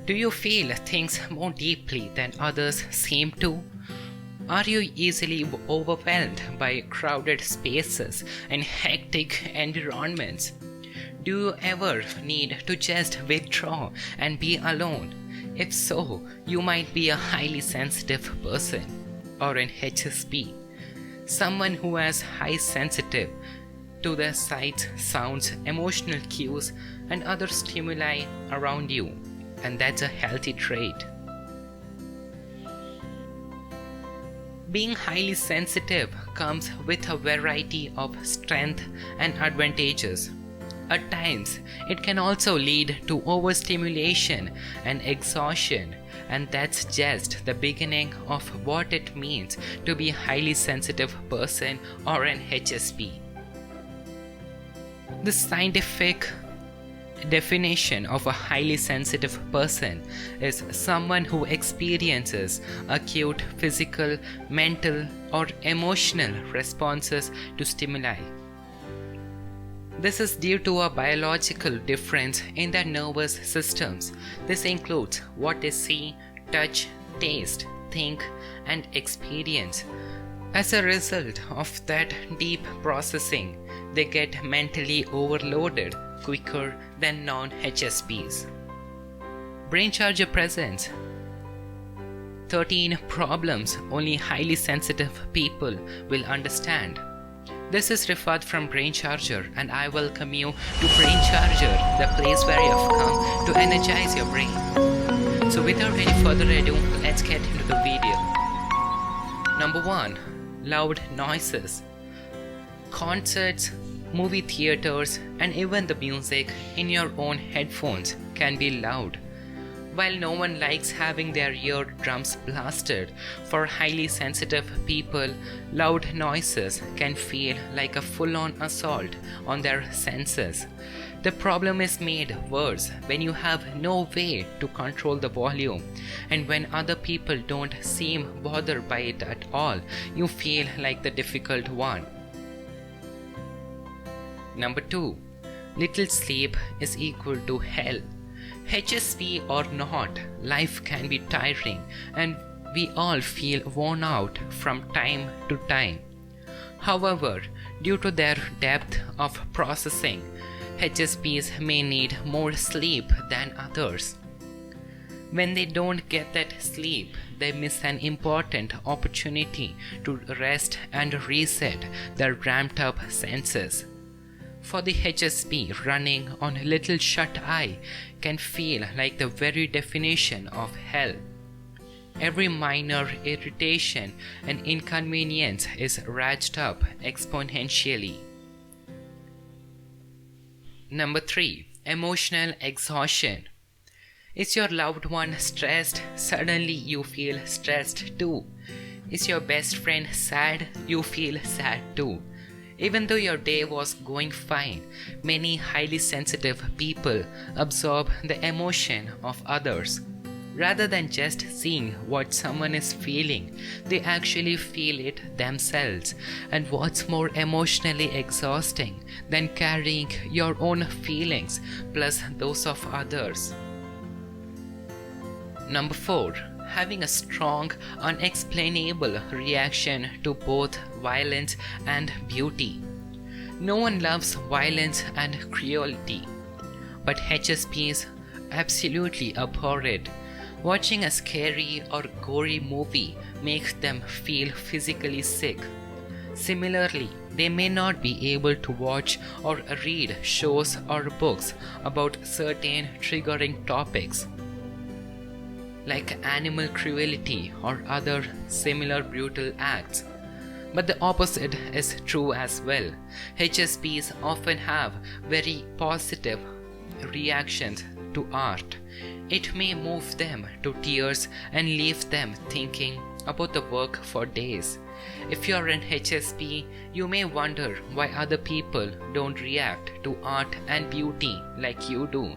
Do you feel things more deeply than others seem to? Are you easily overwhelmed by crowded spaces and hectic environments? Do you ever need to just withdraw and be alone? If so, you might be a highly sensitive person or an HSP, someone who has high sensitive to the sights, sounds, emotional cues, and other stimuli around you, and that's a healthy trait. Being highly sensitive comes with a variety of strengths and advantages. At times, it can also lead to overstimulation and exhaustion, and that's just the beginning of what it means to be a highly sensitive person or an HSP. The scientific definition of a highly sensitive person is someone who experiences acute physical, mental, or emotional responses to stimuli. This is due to a biological difference in their nervous systems. This includes what they see, touch, taste, think, and experience. As a result of that deep processing, they get mentally overloaded quicker than non-HSPs. Brain Charger presents 13 problems only highly sensitive people will understand. This is Rifat from Brain Charger, and I welcome you to Brain Charger, the place where you have come to energize your brain. So without any further ado, let's get into the video. Number 1. Loud noises. Concerts, movie theaters, and even the music in your own headphones can be loud. While no one likes having their eardrums blasted, for highly sensitive people, loud noises can feel like a full-on assault on their senses. The problem is made worse when you have no way to control the volume, and when other people don't seem bothered by it at all, you feel like the difficult one. Number 2. Little sleep is equal to hell. HSP or not, life can be tiring and we all feel worn out from time to time. However, due to their depth of processing, HSPs may need more sleep than others. When they don't get that sleep, they miss an important opportunity to rest and reset their ramped up senses. For the HSP, running on a little shut eye can feel like the very definition of hell. Every minor irritation and inconvenience is ratcheted up exponentially. Number 3. Emotional exhaustion. Is your loved one stressed? Suddenly you feel stressed too. Is your best friend sad? You feel sad too. Even though your day was going fine, many highly sensitive people absorb the emotion of others. Rather than just seeing what someone is feeling, they actually feel it themselves. And what's more emotionally exhausting than carrying your own feelings plus those of others? Number 4. Having a strong, unexplainable reaction to both violence and beauty. No one loves violence and cruelty, but HSPs absolutely abhor it. Watching a scary or gory movie makes them feel physically sick. Similarly, they may not be able to watch or read shows or books about certain triggering topics, like animal cruelty or other similar brutal acts. But the opposite is true as well. HSPs often have very positive reactions to art. It may move them to tears and leave them thinking about the work for days. If you're an HSP, you may wonder why other people don't react to art and beauty like you do.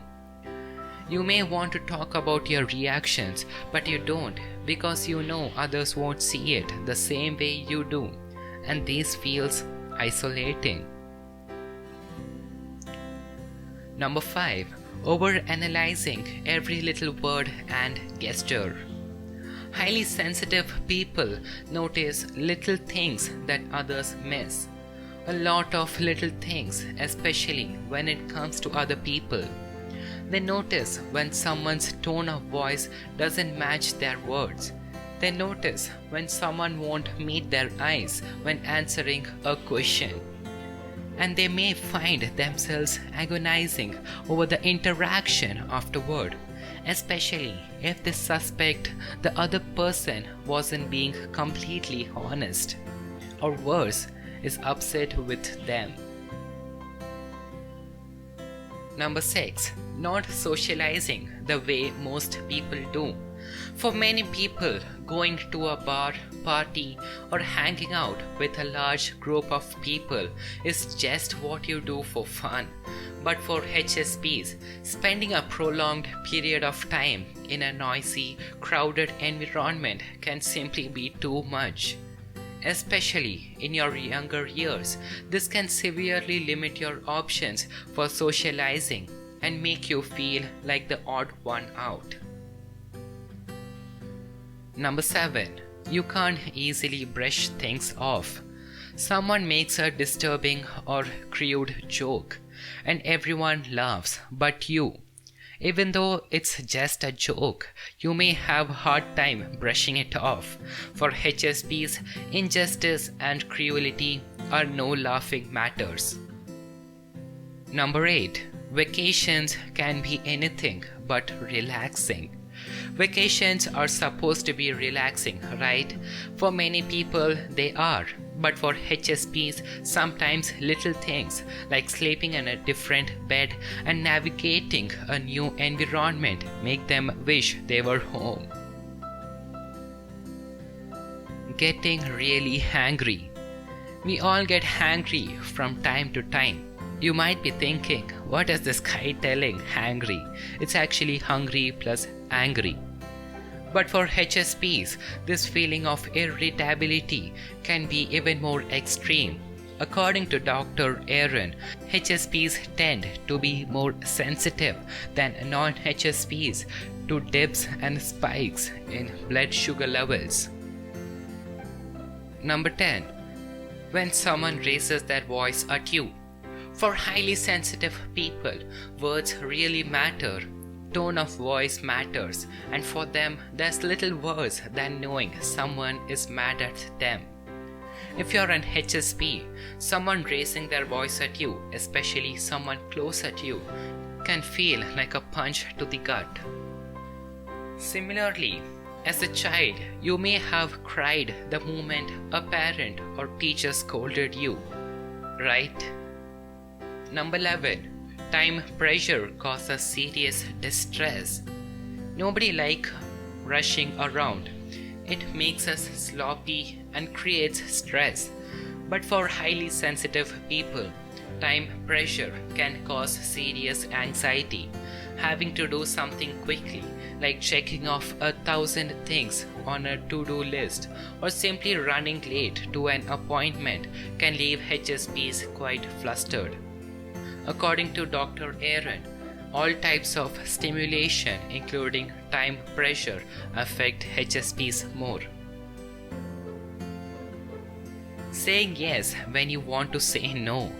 You may want to talk about your reactions, but you don't because you know others won't see it the same way you do, and this feels isolating. Number 5. overanalyzing every little word and gesture. Highly sensitive people notice little things that others miss. A lot of little things, especially when it comes to other people. They notice when someone's tone of voice doesn't match their words. They notice when someone won't meet their eyes when answering a question. And they may find themselves agonizing over the interaction afterward, especially if they suspect the other person wasn't being completely honest, or worse, is upset with them. Number 6. Not socializing the way most people do. For many people, going to a bar, party, or hanging out with a large group of people is just what you do for fun. But for HSPs, spending a prolonged period of time in a noisy, crowded environment can simply be too much. Especially in your younger years, this can severely limit your options for socializing and make you feel like the odd one out. Number 7. You can't easily brush things off. Someone makes a disturbing or crude joke, and everyone laughs but you. Even though it's just a joke, you may have a hard time brushing it off. For HSPs, injustice and cruelty are no laughing matters. Number 8. Vacations can be anything but relaxing. Vacations are supposed to be relaxing, right? For many people, they are. But for HSPs, sometimes little things like sleeping in a different bed and navigating a new environment make them wish they were home. Getting really hangry. We all get hangry from time to time. You might be thinking, what is this guy telling hangry? It's actually hungry plus angry. But for HSPs, this feeling of irritability can be even more extreme. According to Dr. Aaron, HSPs tend to be more sensitive than non-HSPs to dips and spikes in blood sugar levels. Number 10. When someone raises their voice at you. For highly sensitive people, words really matter. Tone of voice matters, and for them, there's little worse than knowing someone is mad at them. If you're an HSP, someone raising their voice at you, especially someone close at you, can feel like a punch to the gut. Similarly, as a child, you may have cried the moment a parent or teacher scolded you, right? Number 11. Time pressure causes serious distress. Nobody likes rushing around. It makes us sloppy and creates stress. But for highly sensitive people, time pressure can cause serious anxiety. Having to do something quickly, like checking off 1,000 things on a to-do list, or simply running late to an appointment, can leave HSPs quite flustered. According to Dr. Aaron, all types of stimulation, including time pressure, affect HSPs more. Saying yes when you want to say no.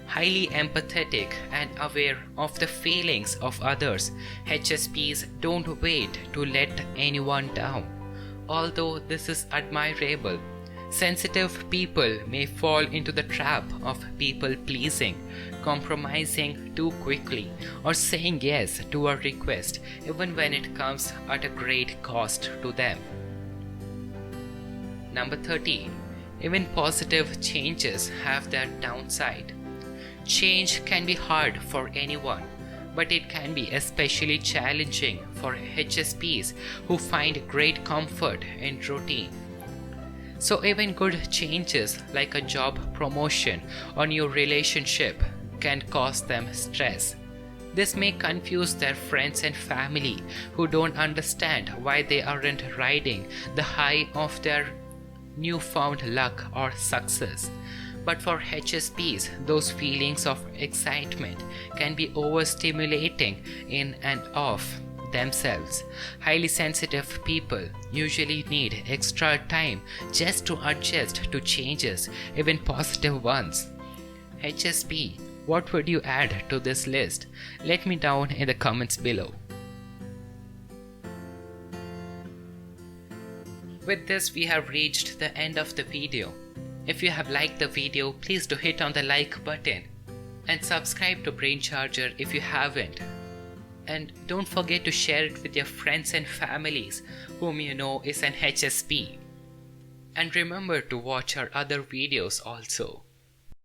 Highly empathetic and aware of the feelings of others, HSPs don't wait to let anyone down. Although this is admirable, sensitive people may fall into the trap of people pleasing, compromising too quickly, or saying yes to a request even when it comes at a great cost to them. Number 13. Even positive changes have their downside. Change can be hard for anyone, but it can be especially challenging for HSPs who find great comfort in routine. So even good changes like a job promotion or new relationship can cause them stress. This may confuse their friends and family who don't understand why they aren't riding the high of their newfound luck or success. But for HSPs, those feelings of excitement can be overstimulating in and of themselves. Highly sensitive people usually need extra time just to adjust to changes, even positive ones. HSP, what would you add to this list? Let me down in the comments below. With this, we have reached the end of the video. If you have liked the video, please do hit on the like button and subscribe to Brain Charger if you haven't. And don't forget to share it with your friends and families whom you know is an HSP. And remember to watch our other videos also.